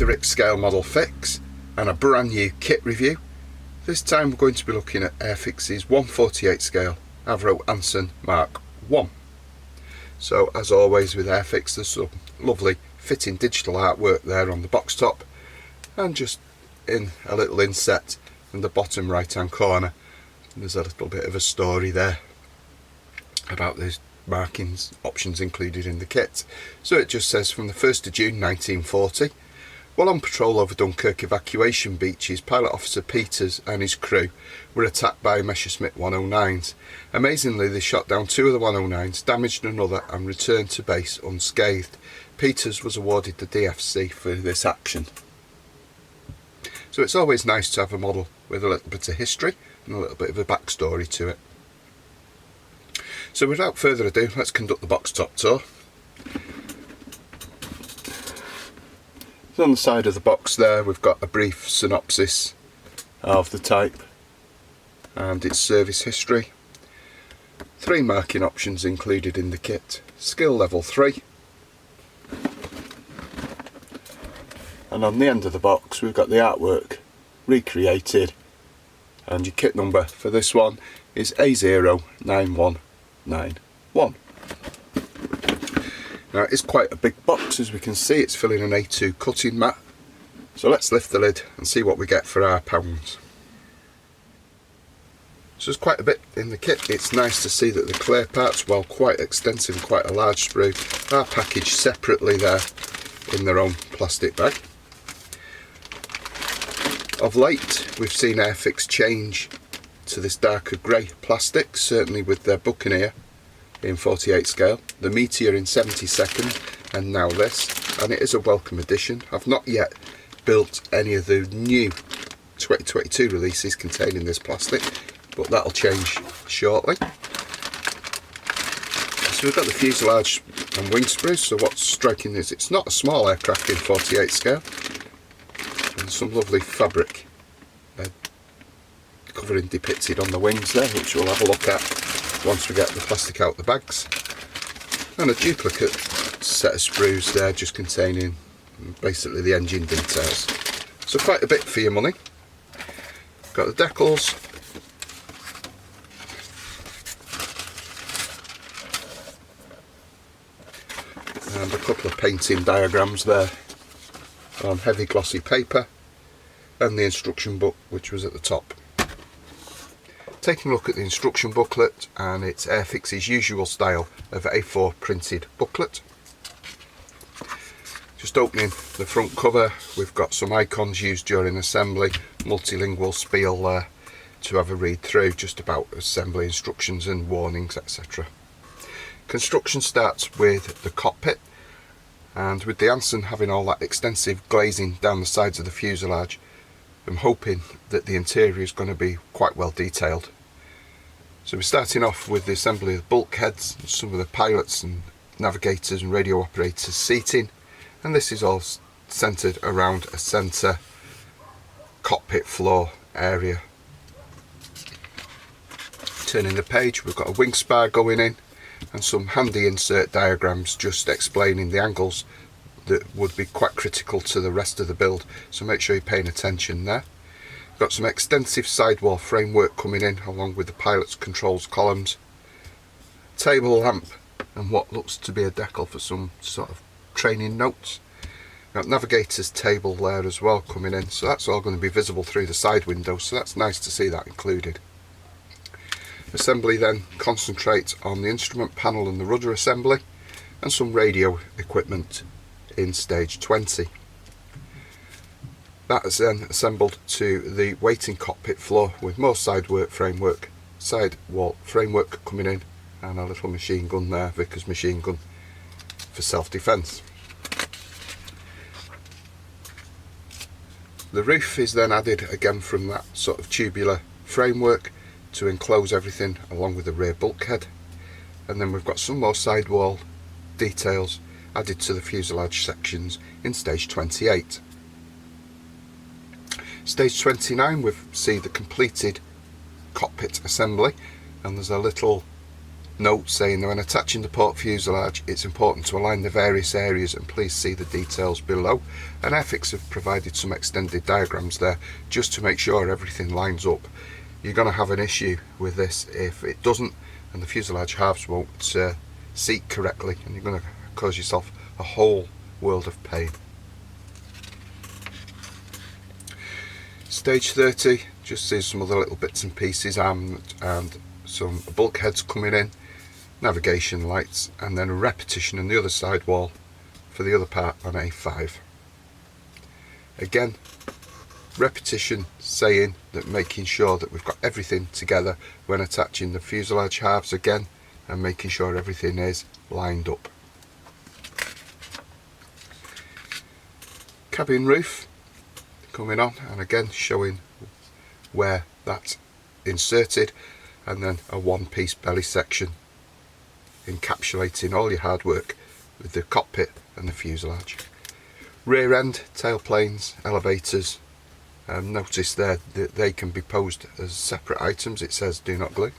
to Rick's scale model fix and a brand new kit review. This time we're going to be looking at Airfix's 1/48 scale Avro Anson Mk.1. So as always with Airfix, there's some lovely fitting digital artwork there on the box top, and just in a little inset in the bottom right hand corner there's a little bit of a story there about the markings options included in the kit. So it just says, from the 1st of June 1940, while on patrol over Dunkirk evacuation beaches, Pilot Officer Peters and his crew were attacked by Messerschmitt 109s. Amazingly, they shot down 2 of the 109s, damaged another and returned to base unscathed. Peters was awarded the DFC for this action. So it's always nice to have a model with a little bit of history and a little bit of a backstory to it. So without further ado, let's conduct the box top tour. So on the side of the box there we've got a brief synopsis of the type and its service history. 3 marking options included in the kit. Skill level 3. And on the end of the box we've got the artwork recreated, and your kit number for this one is A09191. Now it's quite a big box, as we can see. It's filling an A2 cutting mat. So let's lift the lid and see what we get for our pounds. So there's quite a bit in the kit. It's nice to see that the clear parts, while quite extensive and quite a large sprue, are packaged separately there in their own plastic bag. Of late we've seen Airfix change to this darker grey plastic, certainly with their Buccaneer in 48 scale, the Meteor in 72nd, and now this, and it is a welcome addition. I've not yet built any of the new 2022 releases containing this plastic, but that'll change shortly. So we've got the fuselage and wing sprues. So what's striking is it's not a small aircraft in 48 scale, and some lovely fabric covering depicted on the wings there, which we'll have a look at once we get the plastic out the bags, and a duplicate set of sprues there just containing basically the engine details. So quite a bit for your money. Got the decals, and a couple of painting diagrams there on heavy glossy paper, and the instruction book which was at the top. Taking a look at the instruction booklet, and it's Airfix's usual style of A4 printed booklet. Just opening the front cover, we've got some icons used during assembly, multilingual spiel there to have a read through just about assembly instructions and warnings, etc. Construction starts with the cockpit, and with the Anson having all that extensive glazing down the sides of the fuselage, I'm hoping that the interior is going to be quite well detailed. So we're starting off with the assembly of the bulkheads, and some of the pilots and navigators and radio operators seating, and this is all centred around a centre cockpit floor area. Turning the page, we've got a wing spar going in and some handy insert diagrams just explaining the angles that would be quite critical to the rest of the build, so make sure you're paying attention there. We've got some extensive sidewall framework coming in along with the pilot's controls columns, table lamp, and what looks to be a decal for some sort of training notes. We've got navigator's table there as well coming in, so that's all going to be visible through the side window, so that's nice to see that included. Assembly then concentrates on the instrument panel and the rudder assembly, and some radio equipment in stage 20. That is then assembled to the waiting cockpit floor with more sidewall framework coming in, and a little machine gun there, Vickers machine gun for self-defence. The roof is then added again from that sort of tubular framework to enclose everything along with the rear bulkhead, and then we've got some more sidewall details added to the fuselage sections in stage 28. Stage 29 we see the completed cockpit assembly, and there's a little note saying that when attaching the port fuselage it's important to align the various areas, and please see the details below. And Airfix have provided some extended diagrams there just to make sure everything lines up. You're going to have an issue with this if it doesn't, and the fuselage halves won't seat correctly, and you're going to cause yourself a whole world of pain. Stage 30 just sees some other little bits and pieces and some bulkheads coming in, navigation lights, and then a repetition on the other side wall for the other part on A5. Again, repetition saying that making sure that we've got everything together when attaching the fuselage halves again, and making sure everything is lined up. Cabin roof coming on, and again showing where that's inserted, and then a one-piece belly section encapsulating all your hard work with the cockpit and the fuselage. Rear end, tailplanes, elevators, and notice there that they can be posed as separate items. It says do not glue.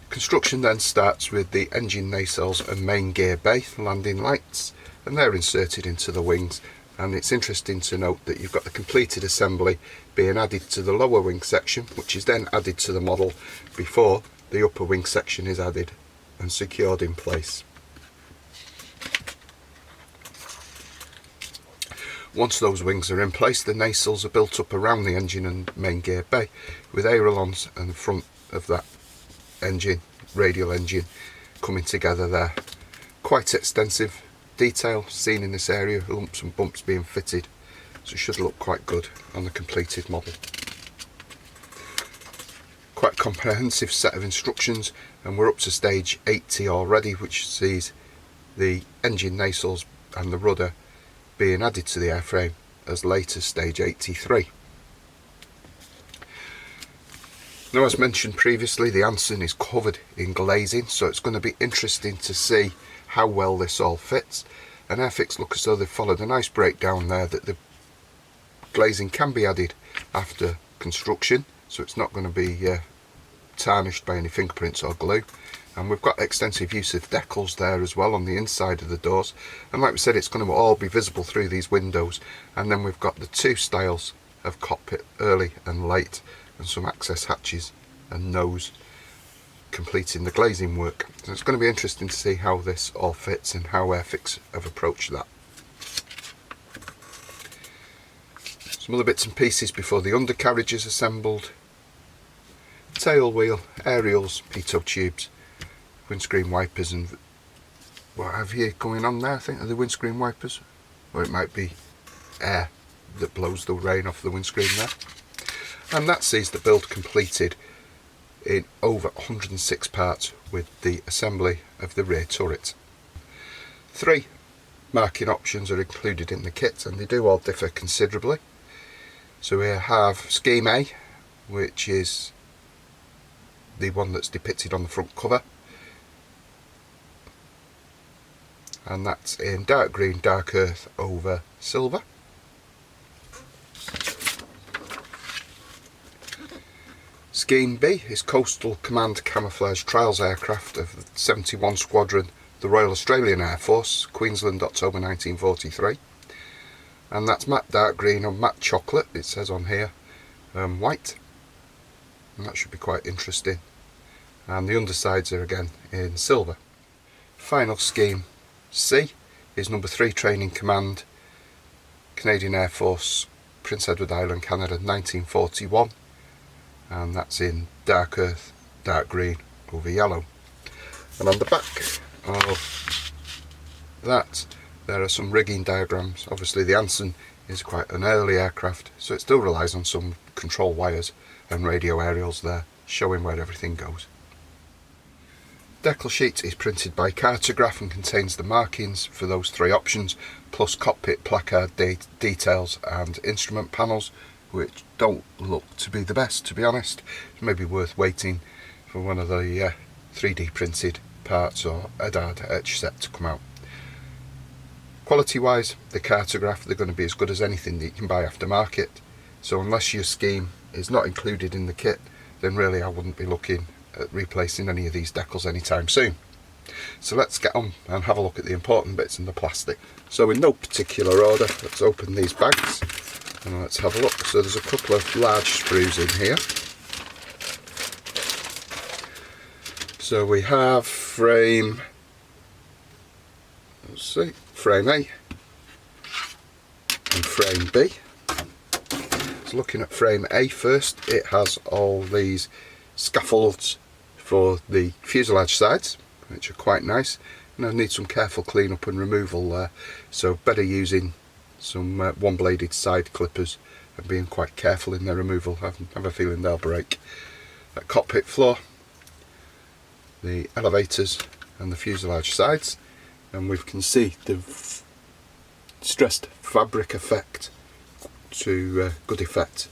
Construction then starts with the engine nacelles and main gear bay landing lights, and they're inserted into the wings. And it's interesting to note that you've got the completed assembly being added to the lower wing section, which is then added to the model before the upper wing section is added and secured in place. Once those wings are in place, the nacelles are built up around the engine and main gear bay, with ailerons and the front of that engine, radial engine, coming together there. Quite extensive detail seen in this area, lumps and bumps being fitted, so it should look quite good on the completed model. Quite a comprehensive set of instructions, and we're up to stage 80 already, which sees the engine nacelles and the rudder being added to the airframe as late as stage 83. Now, as mentioned previously, the Anson is covered in glazing, so it's going to be interesting to see how well this all fits. And Airfix look as though they've followed a nice breakdown there that the glazing can be added after construction, so it's not going to be tarnished by any fingerprints or glue. And we've got extensive use of decals there as well on the inside of the doors, and like we said, it's going to all be visible through these windows. And then we've got the two styles of cockpit, early and late, and some access hatches and nose completing the glazing work. So it's going to be interesting to see how this all fits and how Airfix have approached that. Some other bits and pieces before the undercarriage is assembled. Tail wheel, aerials, pitot tubes, windscreen wipers, and what have you going on there? I think are the windscreen wipers, or it might be air that blows the rain off the windscreen there. And that sees the build completed in over 106 parts with the assembly of the rear turret. 3 marking options are included in the kit, and they do all differ considerably. So we have scheme A, which is the one that's depicted on the front cover, and that's in dark green, dark earth over silver. Scheme B is Coastal Command Camouflage Trials Aircraft of the 71 Squadron, the Royal Australian Air Force, Queensland, October 1943. And that's matte dark green or matte chocolate, it says on here, white. And that should be quite interesting. And the undersides are again in silver. Final scheme C is number 3 Training Command, Canadian Air Force, Prince Edward Island, Canada, 1941. And that's in dark earth, dark green over yellow. And on the back of that there are some rigging diagrams. Obviously the Anson is quite an early aircraft, so it still relies on some control wires and radio aerials there showing where everything goes. Decal sheet is printed by cartograph and contains the markings for those 3 options, plus cockpit placard details and instrument panels, which don't look to be the best, to be honest. It may be worth waiting for one of the 3D printed parts or Adard etch set to come out. Quality wise, the cartograph, they're going to be as good as anything that you can buy aftermarket. So unless your scheme is not included in the kit, then really I wouldn't be looking at replacing any of these decals anytime soon. So let's get on and have a look at the important bits in the plastic. So in no particular order, let's open these bags and let's have a look. So there's a couple of large sprues in here. So we have frame, let's see, frame A and frame B. So looking at frame A first, it has all these scaffolds for the fuselage sides, which are quite nice, and I need some careful clean up and removal there, so better using some one bladed side clippers and being quite careful in their removal. I have a feeling they'll break. That cockpit floor, the elevators and the fuselage sides, and we can see the stressed fabric effect to good effect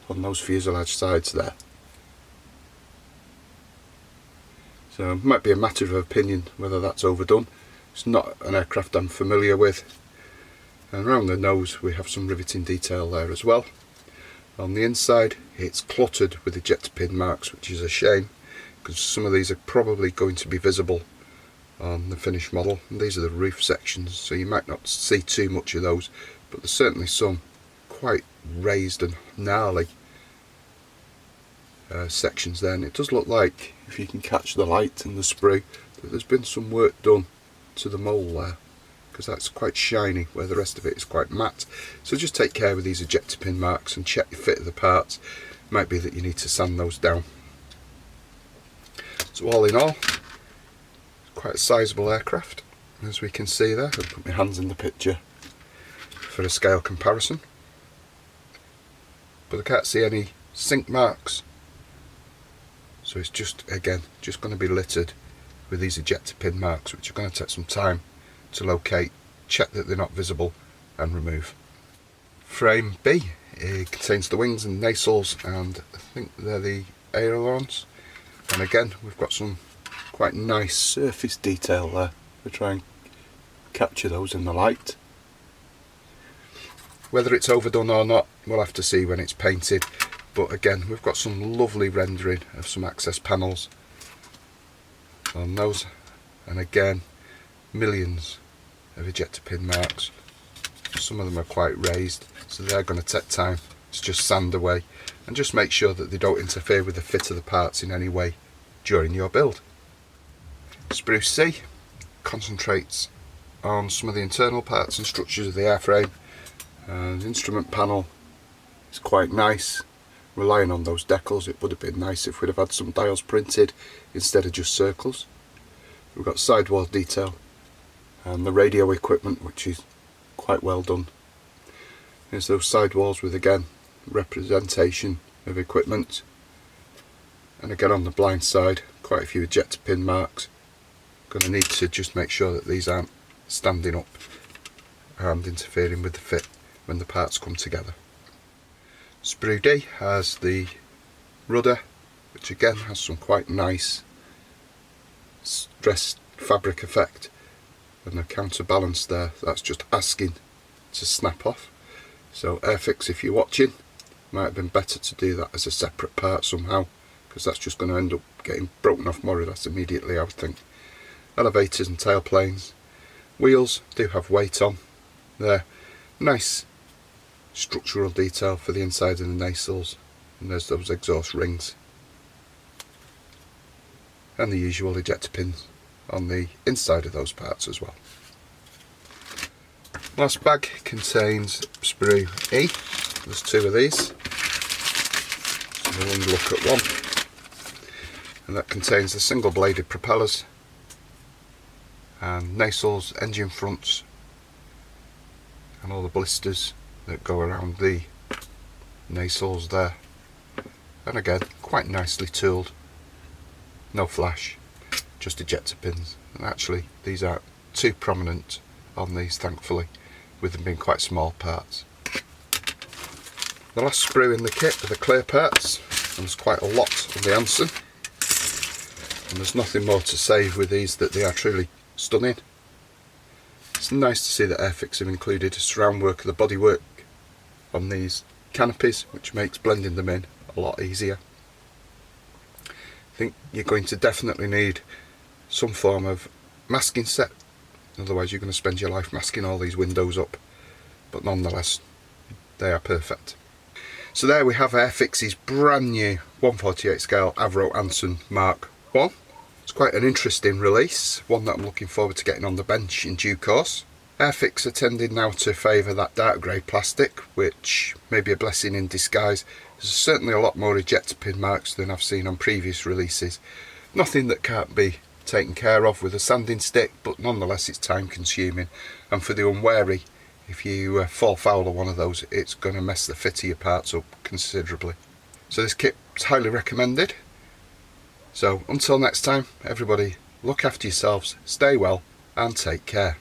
on those fuselage sides there. So it might be a matter of opinion whether that's overdone. It's not an aircraft I'm familiar with. And around the nose we have some riveting detail there as well. On the inside it's cluttered with ejector pin marks, which is a shame, because some of these are probably going to be visible on the finished model. And these are the roof sections, so you might not see too much of those, but there's certainly some quite raised and gnarly sections there, and it does look like, if you can catch the light and the sprue, that there's been some work done to the mole there, because that's quite shiny where the rest of it is quite matte. So just take care with these ejector pin marks and check the fit of the parts. Might be that you need to sand those down. So all in all, quite a sizable aircraft, as we can see there. I'll put my hands in the picture for a scale comparison, but I can't see any sink marks. So it's just, again, just going to be littered with these ejector pin marks, which are going to take some time to locate, check that they're not visible and remove. Frame B, it contains the wings and nacelles, and I think they're the ailerons. And again, we've got some quite nice surface detail there. We'll try and capture those in the light. Whether it's overdone or not, we'll have to see when it's painted. But again, we've got some lovely rendering of some access panels on those, and again, millions of ejector pin marks. Some of them are quite raised, so they're going to take time to just sand away, and just make sure that they don't interfere with the fit of the parts in any way during your build. Sprue C concentrates on some of the internal parts and structures of the airframe, and the instrument panel is quite nice. Relying on those decals, it would have been nice if we'd have had some dials printed instead of just circles. We've got sidewall detail and the radio equipment, which is quite well done. There's those sidewalls with, again, representation of equipment, and again on the blind side quite a few ejector pin marks. Going to need to just make sure that these aren't standing up and interfering with the fit when the parts come together. Sprue D has the rudder, which again has some quite nice stressed fabric effect, and the counterbalance there, that's just asking to snap off. So Airfix, if you're watching, might have been better to do that as a separate part somehow, because that's just going to end up getting broken off more or less immediately, I would think. Elevators and tailplanes. Wheels do have weight on there. Nice structural detail for the inside of the nacelles, and there's those exhaust rings, and the usual ejector pins on the inside of those parts as well. Last bag contains sprue E. There's two of these, so we'll only look at one, and that contains the single bladed propellers and nacelles, engine fronts, and all the blisters that go around the nacelles there. And again, quite nicely tooled, no flash, just ejector pins. And actually these aren't too prominent on these, thankfully, with them being quite small parts. The last sprue in the kit are the clear parts, and there's quite a lot of the Anson, and there's nothing more to say with these that they are truly stunning. It's nice to see that Airfix have included a surround work of the bodywork on these canopies, which makes blending them in a lot easier. I think you're going to definitely need some form of masking set, otherwise you're going to spend your life masking all these windows up, but nonetheless they are perfect. So there we have Airfix's brand new 1/48 scale Avro Anson Mk.1. It's quite an interesting release, one that I'm looking forward to getting on the bench in due course. Airfix are tending now to favour that dark grey plastic, which may be a blessing in disguise. There's certainly a lot more ejector pin marks than I've seen on previous releases. Nothing that can't be taken care of with a sanding stick, but nonetheless it's time consuming, and for the unwary, if you fall foul of one of those, it's going to mess the fit of your parts up considerably. So this kit's highly recommended. So until next time, everybody, look after yourselves, stay well and take care.